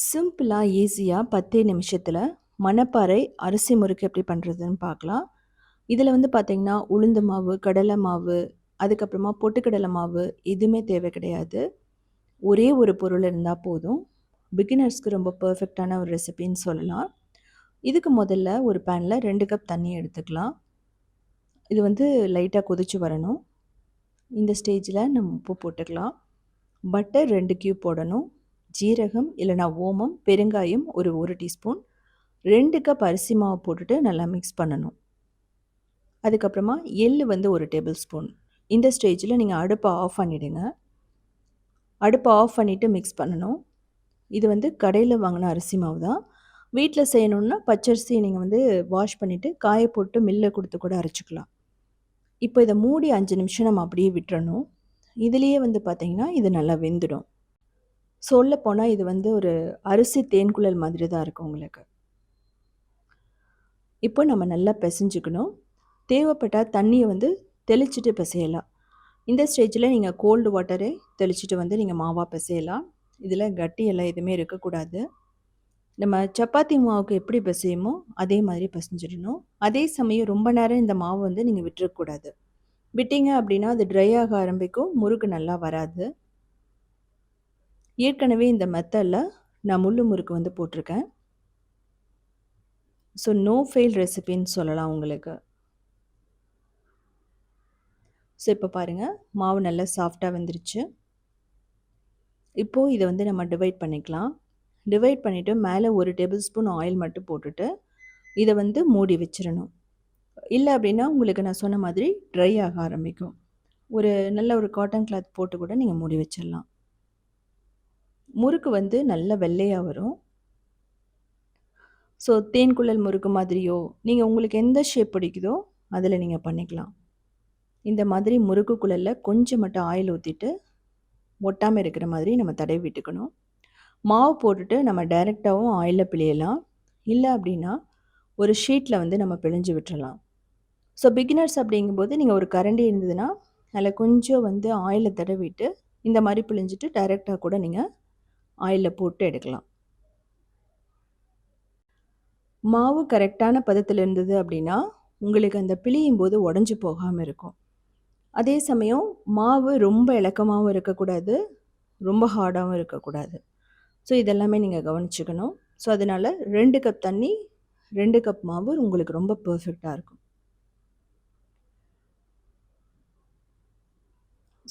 சிம்பிளா, ஈஸியா 10 நிமிஷத்துல மணப்பாறை அரிசி முறுக்கு எப்படி பண்றதுன்னு பார்க்கலாம். இதுல வந்து பார்த்தீங்கன்னா, உளுந்து மாவு, கடலை மாவு, அதுக்கப்புறமா பொட்டுக்கடலை மாவு எதுவுமே தேவை கிடையாது. ஒரே ஒரு பொருள் இருந்தா போதும். பிகினர்ஸ்க்கு ரொம்ப பெர்ஃபெக்ட்டான ஒரு ரெசிபின்னு சொல்லலாம். இதுக்கு முதல்ல ஒரு பேன்ல 2 கப் தண்ணி எடுத்துக்கலாம். இது வந்து லைட்டா கொதிச்சு வரணும். இந்த ஸ்டேஜ்ல நம்ம உப்பு போட்டுக்கலாம். பட்டர் 2 கியூப் போடணும். ஜீரகம் இல்லைனா ஓமம், பெருங்காயம் ஒரு 1 டீஸ்பூன், 2 கப் அரிசி மாவு போட்டுட்டு நல்லா மிக்ஸ் பண்ணணும். அதுக்கப்புறமா எள்ளு வந்து 1 டேபிள் ஸ்பூன். இந்த ஸ்டேஜில் நீங்கள் அடுப்பை ஆஃப் பண்ணிவிடுங்க. அடுப்பை ஆஃப் பண்ணிவிட்டு மிக்ஸ் பண்ணணும். இது வந்து கடையில் வாங்கின அரிசி மாவு தான். வீட்டில் செய்யணுன்னா பச்சரிசி நீங்கள் வந்து வாஷ் பண்ணிவிட்டு காய போட்டு மில்லில் கொடுத்து கூட அரைச்சிக்கலாம். இப்போ இதை மூடி 5 நிமிஷம் நம்ம அப்படியே விட்டுறணும். இதுலேயே வந்து பார்த்திங்கன்னா இது நல்லா வெந்துடும். சொல்லப்போனால் இது வந்து ஒரு அரிசி தேன்குழல் மாதிரி தான் இருக்கும் உங்களுக்கு. இப்போ நம்ம நல்லா பிசைஞ்சுக்கணும். தேவைப்பட்டால் தண்ணியை வந்து தெளிச்சிட்டு பிசையலாம். இந்த ஸ்டேஜில் நீங்கள் கோல்டு வாட்டரை தெளிச்சிட்டு வந்து நீங்கள் மாவாக பிசையலாம். இதில் கட்டியெல்லாம் எதுவுமே இருக்கக்கூடாது. நம்ம சப்பாத்தி மாவுக்கு எப்படி பிசையுமோ அதே மாதிரி பிசைஞ்சிடணும். அதே சமயம் ரொம்ப நேரம் இந்த மாவு வந்து நீங்கள் விட்டுறக்கூடாது. விட்டீங்க அப்படின்னா அது ட்ரை ஆக ஆரம்பிக்கும், முறுக்கு நல்லா வராது. ஏற்கனவே இந்த மெத்தடில் நான் முள்ளு முறுக்கு வந்து போட்டிருக்கேன். ஸோ நோ ஃபெயில் ரெசிபின்னு சொல்லலாம் உங்களுக்கு. ஸோ இப்போ பாருங்கள், மாவு நல்லா சாஃப்டாக வந்துருச்சு. இப்போது இதை வந்து நம்ம டிவைட் பண்ணிக்கலாம். டிவைட் பண்ணிவிட்டு மேலே 1 டேபிள் ஸ்பூன் ஆயில் மட்டும் போட்டுட்டு இதை வந்து மூடி வச்சிடணும். இல்லை அப்படின்னா உங்களுக்கு நான் சொன்ன மாதிரி ட்ரை ஆக ஆரம்பிக்கும். நல்ல ஒரு காட்டன் கிளாத் போட்டு கூட நீங்கள் மூடி வச்சிடலாம். முறுக்கு வந்து நல்ல வெள்ளையாக வரும். ஸோ தேன்குழல் முறுக்கு மாதிரியோ நீங்கள் உங்களுக்கு எந்த ஷேப் பிடிக்குதோ அதில் நீங்கள் பண்ணிக்கலாம். இந்த மாதிரி முறுக்கு குழலில் கொஞ்சம் மட்டும் ஆயில் ஊற்றிட்டு ஒட்டாமல் இருக்கிற மாதிரி நம்ம தடவி விட்டுக்கணும். மாவு போட்டுட்டு நம்ம டைரெக்டாகவும் ஆயிலில் பிழியலாம். இல்லை அப்படின்னா ஒரு ஷீட்டில் வந்து நம்ம பிழிஞ்சு விட்டுறலாம். ஸோ பிகினர்ஸ் அப்படிங்கும்போது நீங்கள் ஒரு கரண்டி இருந்ததுன்னா அதில் கொஞ்சம் வந்து ஆயிலை தடவிட்டு இந்த மாதிரி பிழிஞ்சிட்டு டைரெக்டாக கூட நீங்கள் ஆயிலில் போட்டு எடுக்கலாம். மாவு கரெக்டான பதத்தில் இருந்தது அப்படின்னா உங்களுக்கு அந்த பிழியும் போது உடஞ்சி போகாமல் இருக்கும். அதே சமயம் மாவு ரொம்ப இலக்கமாகவும் இருக்கக்கூடாது, ரொம்ப ஹார்டாகவும் இருக்கக்கூடாது. ஸோ இதெல்லாமே நீங்கள் கவனிச்சுக்கணும். ஸோ அதனால் 2 கப் தண்ணி, 2 கப் மாவு உங்களுக்கு ரொம்ப பர்ஃபெக்டாக இருக்கும்.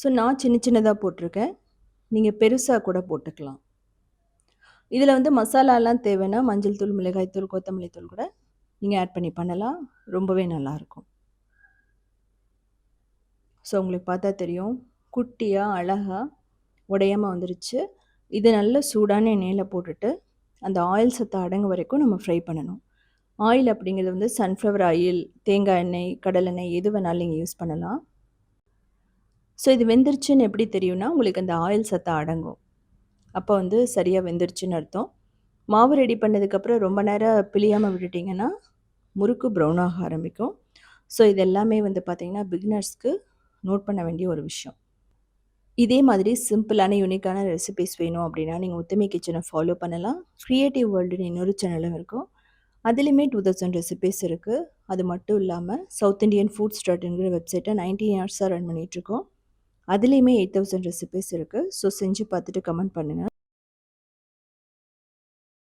ஸோ நான் சின்ன சின்னதாக போட்டிருக்கேன். நீங்கள் பெருசாக கூட போட்டுக்கலாம். இதில் வந்து மசாலாலாம் தேவைன்னா மஞ்சள் தூள், மிளகாய் தூள், கொத்தமல்லி தூள் கூட நீங்கள் ஆட் பண்ணி பண்ணலாம். ரொம்பவே நல்லாயிருக்கும். ஸோ உங்களுக்கு பார்த்தா தெரியும், குட்டியாக அழகாக உடையாமல் வந்துருச்சு. இது நல்ல சூடான எண்ணெயில் போட்டுட்டு அந்த ஆயில் சத்து அடங்க வரைக்கும் நம்ம ஃப்ரை பண்ணணும். ஆயில் அப்படிங்கிறது வந்து சன்ஃப்ளவர் ஆயில், தேங்காய் எண்ணெய், கடலெண்ணெய் எது வேணாலும் நீங்கள் யூஸ் பண்ணலாம். ஸோ இது வெந்துருச்சுன்னு எப்படி தெரியும்னா உங்களுக்கு அந்த ஆயில் சத்து அடங்கும். அப்போ வந்து சரியாக வெந்துருச்சுன்னு அர்த்தம். மாவு ரெடி பண்ணதுக்கப்புறம் ரொம்ப நேரம் பிழியாமல் விட்டுட்டிங்கன்னா முறுக்கு ப்ரௌன் ஆக ஆரம்பிக்கும். ஸோ இது எல்லாமே வந்து பார்த்திங்கன்னா பிகினர்ஸ்க்கு நோட் பண்ண வேண்டிய ஒரு விஷயம். இதே மாதிரி சிம்பிளான யூனிக்கான ரெசிபிஸ் வேணும் அப்படின்னா நீங்கள் உத்தமி கிச்சனை ஃபாலோ பண்ணலாம். க்ரியேட்டிவ் வேர்ல்டுன்னு இன்னொரு சேனலும் இருக்கும். அதுலேயுமே 2000 ரெசிபிஸ் இருக்குது. அது மட்டும் இல்லாமல் சவுத் இண்டியன் ஃபுட்ஸ்.inங்கிற வெப்சைட்டை 19 இயர்ஸாக ரன் பண்ணிகிட்ருக்கோம். அதுலேயுமே 8000 ரெசிபிஸ் இருக்குது. ஸோ செஞ்சு பார்த்துட்டு கமெண்ட் பண்ணுங்கள்.